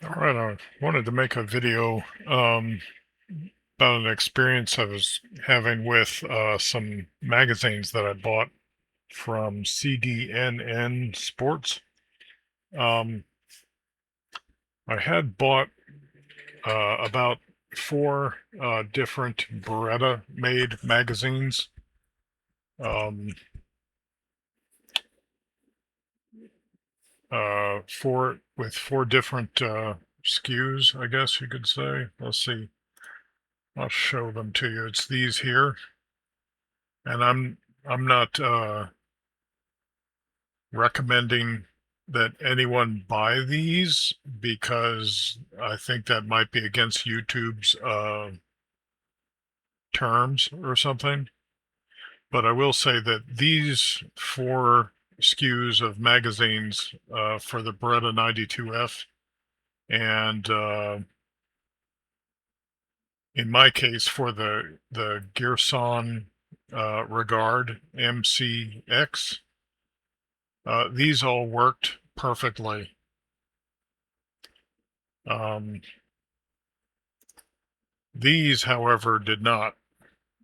All right, I wanted to make a video about an experience I was having with some magazines that I bought from CDNN Sports. Um, I had bought about four different Beretta-made magazines. Um, four different SKUs, I guess you could say. Let's see. I'll show them to you. It's these here, and I'm not recommending that anyone buy these because I think that might be against YouTube's terms or something. But I will say that these four SKUs of magazines for the Beretta 92F and in my case for the Girsan Regard MC X, these all worked perfectly. These, however, did not.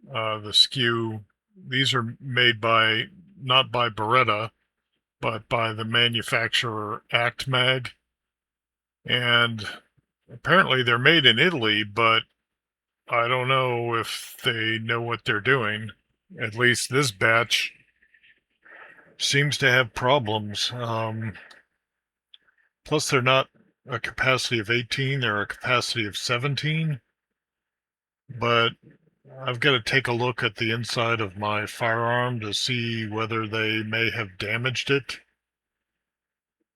The SKU, these are made by, not by Beretta, but by the manufacturer ACT and apparently they're made in Italy, but I don't know if they know what they're doing. At least this batch seems to have problems. Plus, they're not a capacity of 18, they're a capacity of 17. But I've got to take a look at the inside of my firearm to see whether they may have damaged it.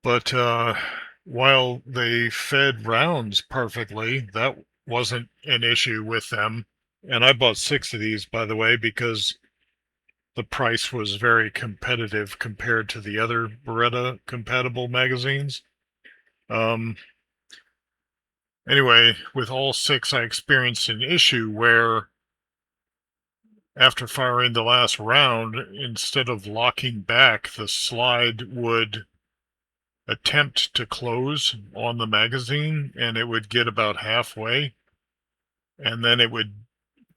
But while they fed rounds perfectly, that wasn't an issue with them. And I bought 6 of these, by the way, because the price was very competitive compared to the other Beretta compatible magazines. Um, anyway, with all 6, I experienced an issue where after firing the last round, instead of locking back, the slide would attempt to close on the magazine and it would get about halfway and then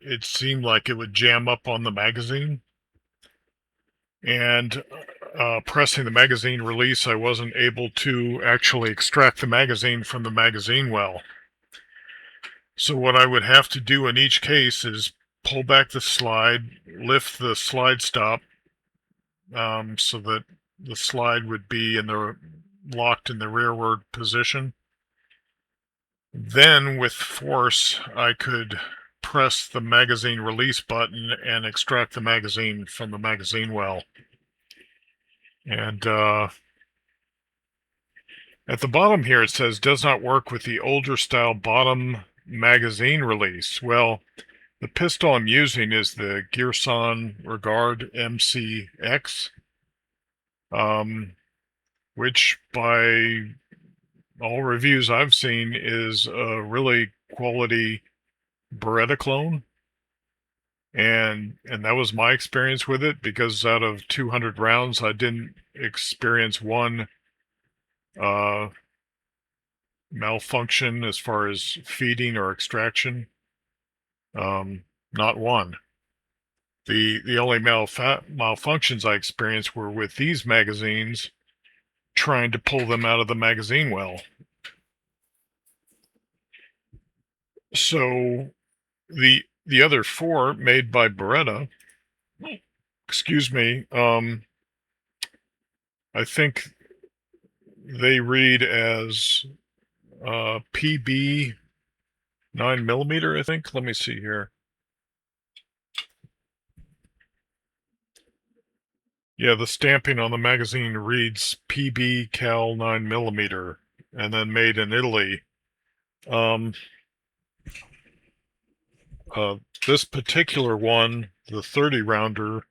it seemed like it would jam up on the magazine. And pressing the magazine release, I wasn't able to actually extract the magazine from the magazine well. So what I would have to do in each case is pull back the slide, lift the slide stop so that the slide would be locked in the rearward position. Then with force, I could press the magazine release button and extract the magazine from the magazine well. And at the bottom here, it says does not work with the older style bottom magazine release. Well, the pistol I'm using is the Girsan Regard MC X, which by all reviews I've seen is a really quality Beretta clone. And that was my experience with it, because out of 200 rounds, I didn't experience one malfunction as far as feeding or extraction. Not one. The only malfunctions I experienced were with these magazines, trying to pull them out of the magazine well. So the other 4 made by Beretta, excuse me, I think they read as PB 9mm, I think. Let me see here. Yeah, the stamping on the magazine reads PB Cal 9mm, and then made in Italy. This particular one, the 30 rounder,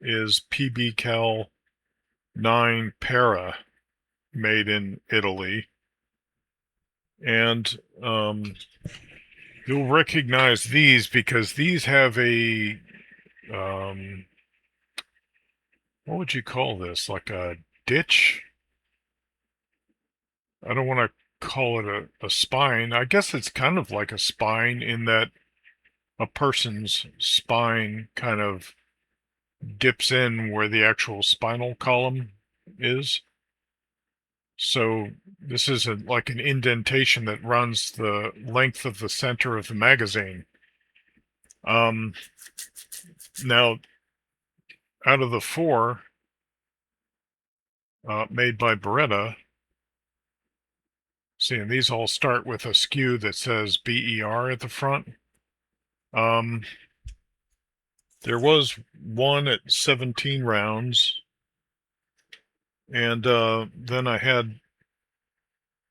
is PB Cal 9 Para, made in Italy. And you'll recognize these because these have a what would you call this? Like a ditch? I don't want to call it a spine. I guess it's kind of like a spine in that a person's spine kind of dips in where the actual spinal column is. So this is like an indentation that runs the length of the center of the magazine. Now, out of the four made by Beretta, see, and these all start with a SKU that says BER at the front. There was one at 17 rounds, and then I had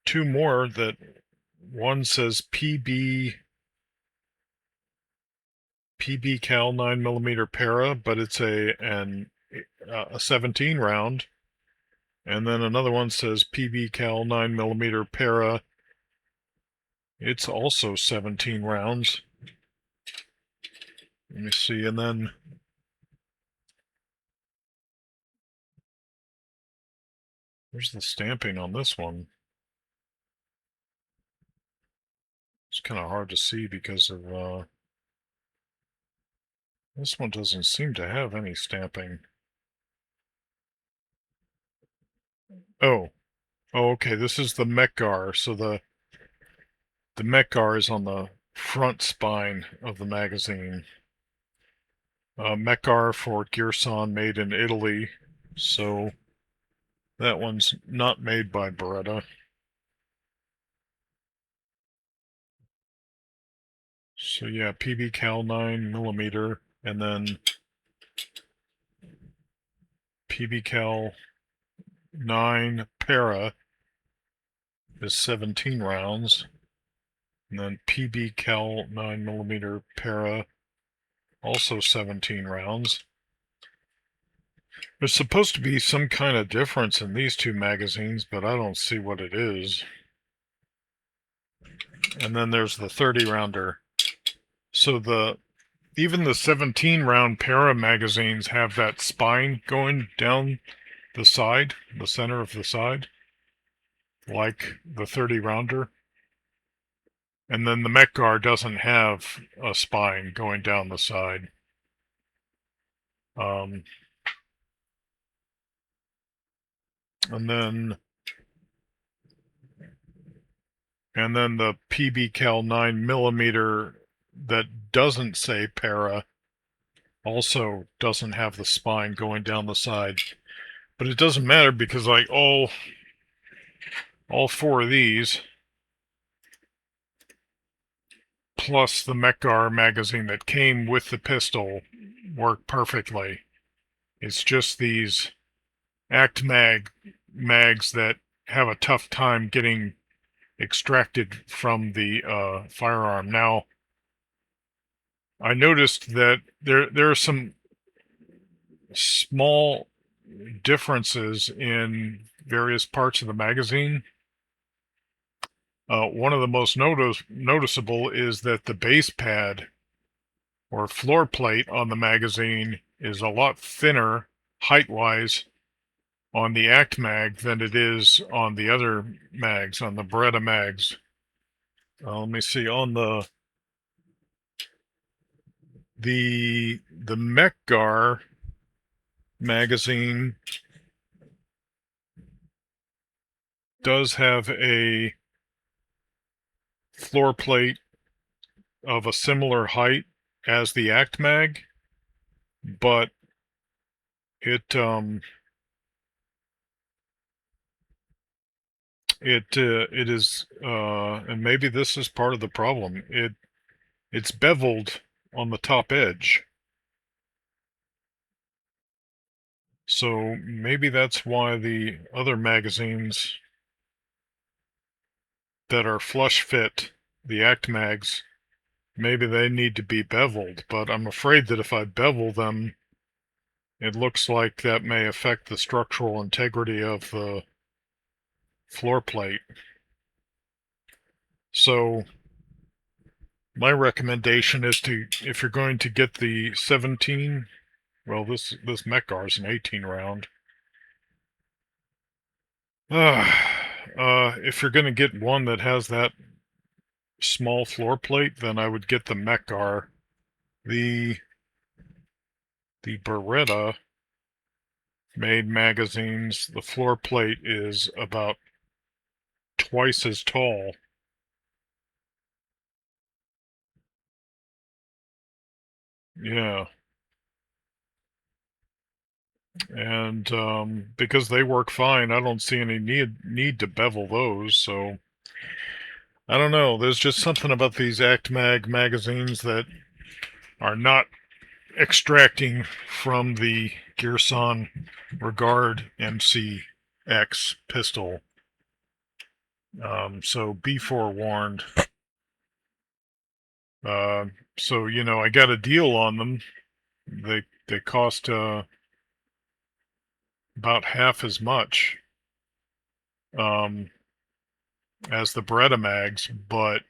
two more that one says PB cal 9mm para, but it's a 17 round, and then another one says PB cal 9mm para. It's also 17 rounds. Let me see, and then where's the stamping on this one? It's kind of hard to see because of this one doesn't seem to have any stamping. Oh, okay, this is the Mekgar. So the Mekgar is on the front spine of the magazine. Mekgar for Girsan, made in Italy. So that one's not made by Beretta. So yeah, PB cal 9mm, and then PB cal 9 para is 17 rounds, and then PB cal 9mm para, also 17 rounds. There's supposed to be some kind of difference in these two magazines, but I don't see what it is. And then there's the 30 rounder. So even the 17 round para magazines have that spine going down the side, the center of the side, like the 30 rounder. And then the Mekgar doesn't have a spine going down the side. And then the PB cal 9mm that doesn't say para also doesn't have the spine going down the side. But it doesn't matter because like all four of these, plus the Mekgar magazine that came with the pistol, work perfectly. It's just these ACT mags that have a tough time getting extracted from the firearm. Now, I noticed that there are some small differences in various parts of the magazine. One of the most noticeable is that the base pad or floor plate on the magazine is a lot thinner height-wise on the ACT mag than it is on the other mags, on the Beretta mags. Let me see, on the Mekgar magazine does have a floor plate of a similar height as the ACT mag, but it is and maybe this is part of the problem. It's beveled on the top edge. So maybe that's why the other magazines that are flush fit, the ACT mags, maybe they need to be beveled, but I'm afraid that if I bevel them, it looks like that may affect the structural integrity of the floor plate. So my recommendation is to, if you're going to get the 17, well, this Mekgar is an 18 round. if you're going to get one that has that small floor plate, then I would get the Mekar. The Beretta made magazines. The floor plate is about twice as tall. Yeah. And because they work fine, I don't see any need to bevel those. So I don't know. There's just something about these Act Mag magazines that are not extracting from the Girsan Regard MC X pistol. So be forewarned. So I got a deal on them. They cost about half as much as the Beretta mags, but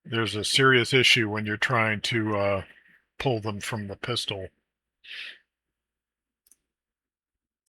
there's a serious issue when you're trying to pull them from the pistol.